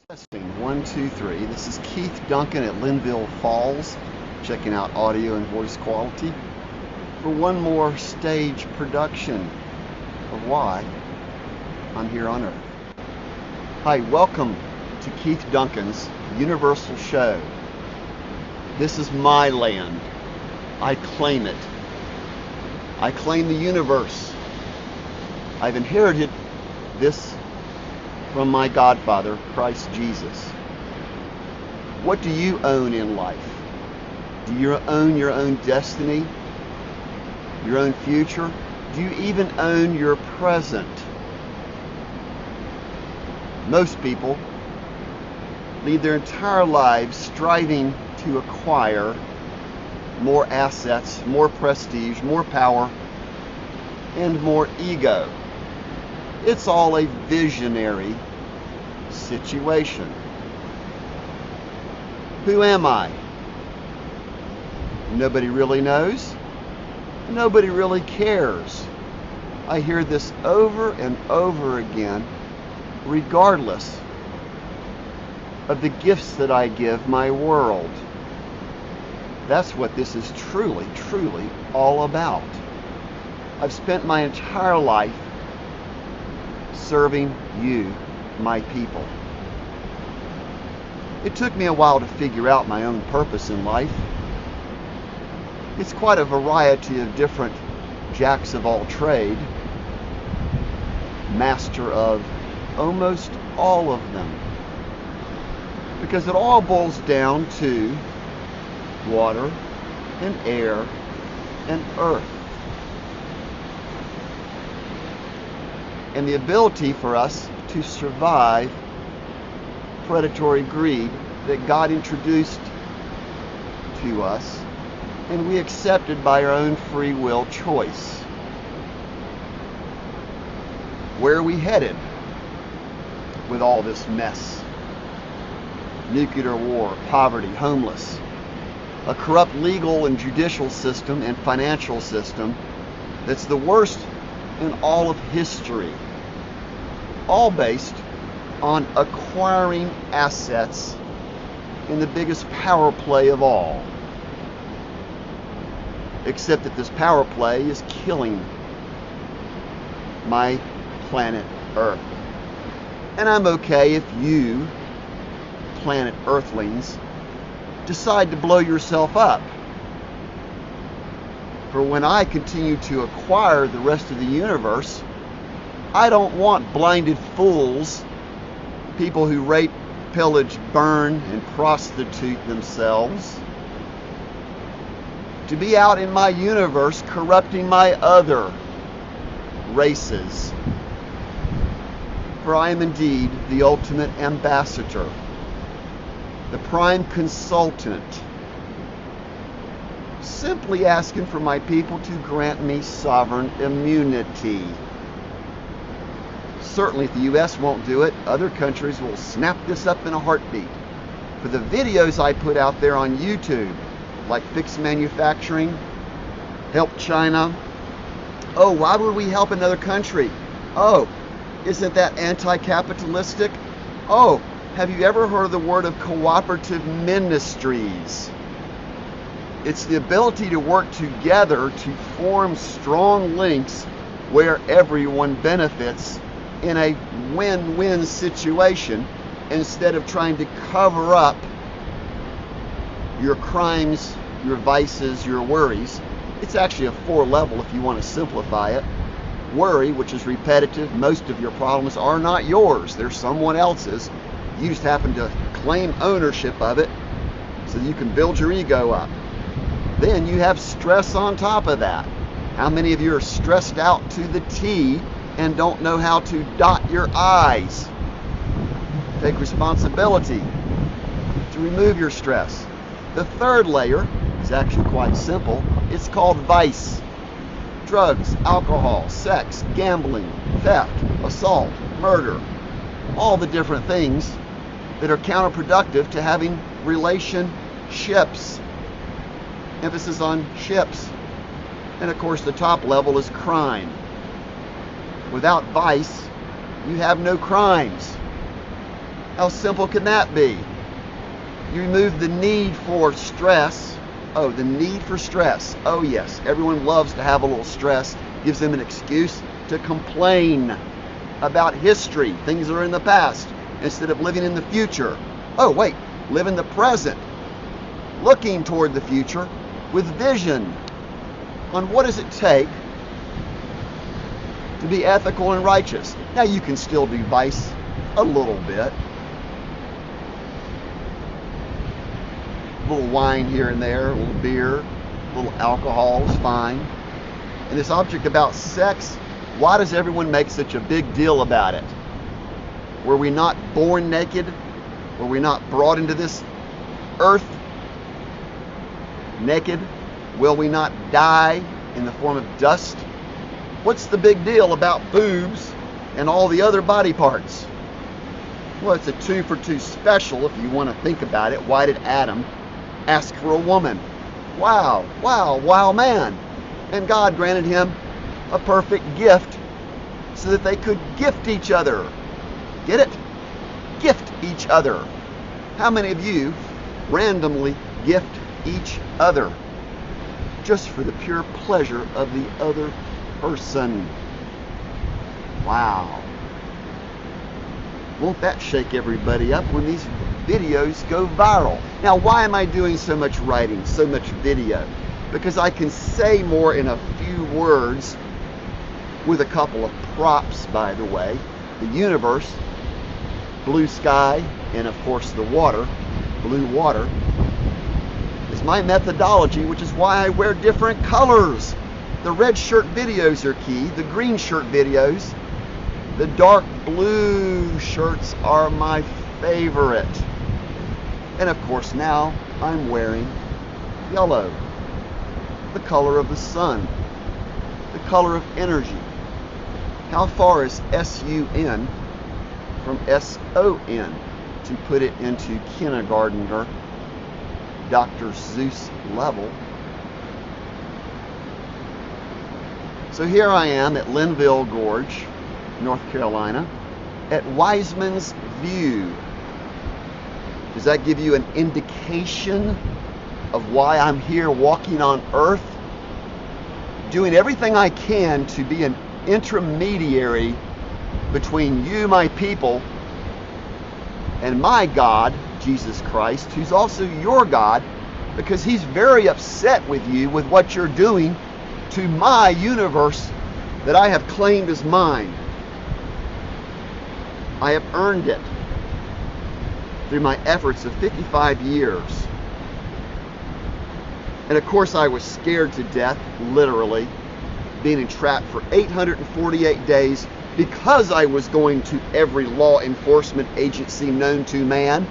Testing 1, 2, 3. This is Keith Duncan at Linville Falls, checking out audio and voice quality for one more stage production of why I'm here on Earth. Hi, welcome to Keith Duncan's Universal Show. This is my land. I claim it. I claim the universe. I've inherited this from my Godfather, Christ Jesus. What do you own in life? Do you own your own destiny? Your own future? Do you even own your present? Most people lead their entire lives striving to acquire more assets, more prestige, more power, and more ego. It's all a visionary situation. Who am I? Nobody really knows. Nobody really cares. I hear this over and over again, regardless of the gifts that I give my world. That's what this is truly, truly all about. I've spent my entire life serving you, my people. It took me a while to figure out my own purpose in life. It's quite a variety of different jacks of all trade, master of almost all of them. Because it all boils down to water and air and earth. And the ability for us to survive predatory greed that God introduced to us and we accepted by our own free will choice. Where are we headed with all this mess? Nuclear war, poverty, homeless, a corrupt legal and judicial system and financial system that's the worst in all of history. All based on acquiring assets in the biggest power play of all. Except that this power play is killing my planet Earth. And I'm okay if you, planet Earthlings, decide to blow yourself up. For when I continue to acquire the rest of the universe, I don't want blinded fools, people who rape, pillage, burn, and prostitute themselves, to be out in my universe corrupting my other races. For I am indeed the ultimate ambassador, the prime consultant, simply asking for my people to grant me sovereign immunity. Certainly if the U.S. won't do it, other countries will snap this up in a heartbeat. For the videos I put out there on YouTube, like Fix Manufacturing, Help China. Oh, why would we help another country? Oh, isn't that anti-capitalistic? Oh, have you ever heard of the word of cooperative ministries? It's the ability to work together to form strong links where everyone benefits in a win-win situation, instead of trying to cover up your crimes, your vices, your worries. It's actually a 4-level if you want to simplify it. Worry, which is repetitive. Most of your problems are not yours. They're someone else's. You just happen to claim ownership of it so that you can build your ego up. Then you have stress on top of that. How many of you are stressed out to the T and don't know how to dot your I's? Take responsibility to remove your stress. The third layer is actually quite simple. It's called vice. Drugs, alcohol, sex, gambling, theft, assault, murder. All the different things that are counterproductive to having relationships. Emphasis on ships. And of course the top level is crime. Without vice, you have no crimes. How simple can that be? You remove the need for stress. Oh, the need for stress. Oh yes, everyone loves to have a little stress. Gives them an excuse to complain about history, things that are in the past, instead of living in the future. Oh wait, live in the present, looking toward the future with vision on what does it take to be ethical and righteous. Now you can still do vice a little bit. A little wine here and there, a little beer, a little alcohol is fine. And this object about sex, why does everyone make such a big deal about it? Were we not born naked? Were we not brought into this earth naked? Will we not die in the form of dust? What's the big deal about boobs and all the other body parts? Well, it's a 2 for 2 special if you want to think about it. Why did Adam ask for a woman? Wow man. And God granted him a perfect gift so that they could gift each other. Get it? Gift each other. How many of you randomly gift each other just for the pure pleasure of the other person? Wow. Won't that shake everybody up when these videos go viral? Now, why am I doing so much writing, so much video? Because I can say more in a few words with a couple of props, by the way. The universe, blue sky, and of course the water, blue water, is my methodology, which is why I wear different colors. The red shirt videos are key, the green shirt videos. The dark blue shirts are my favorite. And of course now I'm wearing yellow, the color of the sun, the color of energy. How far is S-U-N from S-O-N, to put it into kindergartner, Dr. Seuss level? So here I am at Linville Gorge, North Carolina, at Wiseman's View. Does that give you an indication of why I'm here walking on earth? Doing everything I can to be an intermediary between you, my people, and my God, Jesus Christ, who's also your God, because he's very upset with you with what you're doing to my universe that I have claimed as mine. I have earned it through my efforts of 55 years. And of course I was scared to death, literally, being entrapped for 848 days because I was going to every law enforcement agency known to man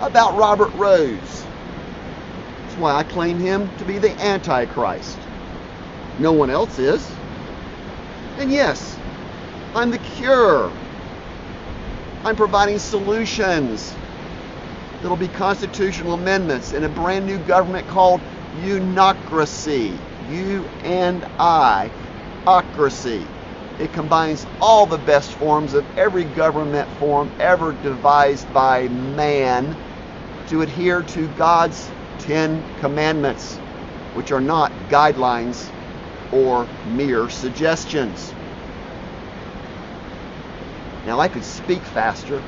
about Robert Rose. That's why I claim him to be the Antichrist. No one else is. And yes, I'm the cure. I'm providing solutions. There'll be constitutional amendments and a brand new government called Unocracy. You and I. Ocracy. It combines all the best forms of every government form ever devised by man to adhere to God's 10 commandments, which are not guidelines or mere suggestions. Now, I could speak faster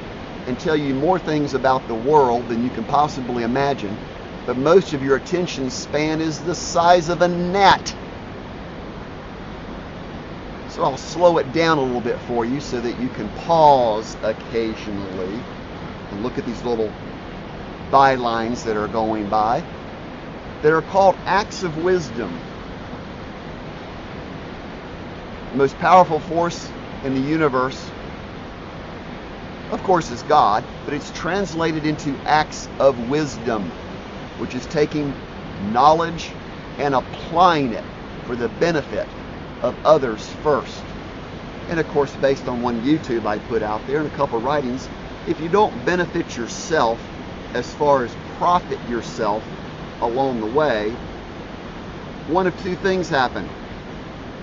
and tell you more things about the world than you can possibly imagine, but most of your attention span is the size of a gnat. So I'll slow it down a little bit for you so that you can pause occasionally and look at these little bylines that are going by that are called acts of wisdom. The most powerful force in the universe, of course, is God, but it's translated into acts of wisdom, which is taking knowledge and applying it for the benefit of others first. And of course, based on one YouTube I put out there and a couple writings, if you don't benefit yourself as far as profit yourself along the way, one of two things happen.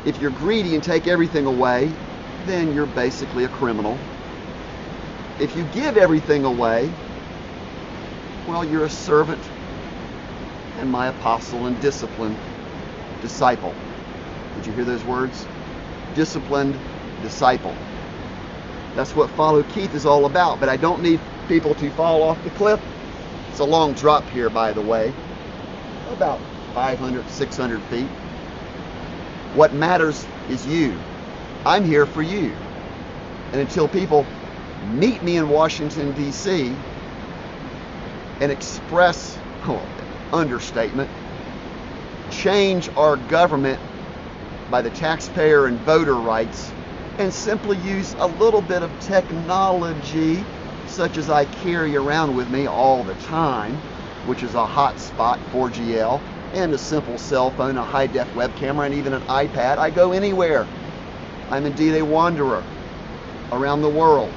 If you're greedy and take everything away, then you're basically a criminal. if you give everything away, well, you're a servant and my apostle and disciplined disciple. Did you hear those words? Disciplined disciple. That's what Follow Keith is all about. But I don't need people to fall off the cliff. It's a long drop here, by the way, about 500, 600 feet. What matters is you. I'm here for you. And until people meet me in Washington, D.C. and express, understatement, change our government by the taxpayer and voter rights, and simply use a little bit of technology such as I carry around with me all the time, which is a hotspot 4GL, and a simple cell phone, a high-def web camera, and even an iPad. I go anywhere. I'm indeed a wanderer around the world.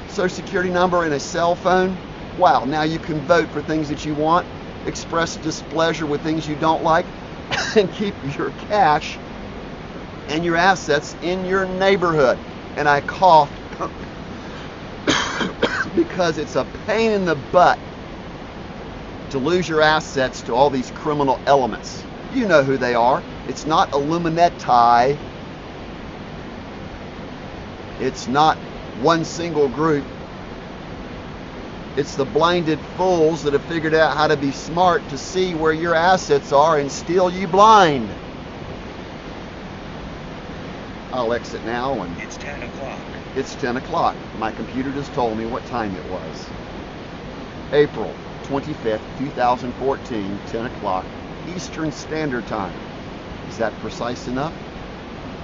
Social security number and a cell phone. Wow, now you can vote for things that you want, express displeasure with things you don't like, and keep your cash and your assets in your neighborhood. And I cough because it's a pain in the butt to lose your assets to all these criminal elements. You know who they are. It's not Illuminati. It's not one single group. It's the blinded fools that have figured out how to be smart to see where your assets are and steal you blind. I'll exit now. And it's 10 o'clock. It's 10 o'clock. My computer just told me what time it was. April 25th, 2014, 10 o'clock, Eastern Standard Time. Is that precise enough?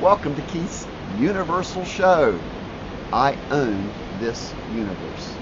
Welcome to Keith's Universal Show. I own this universe.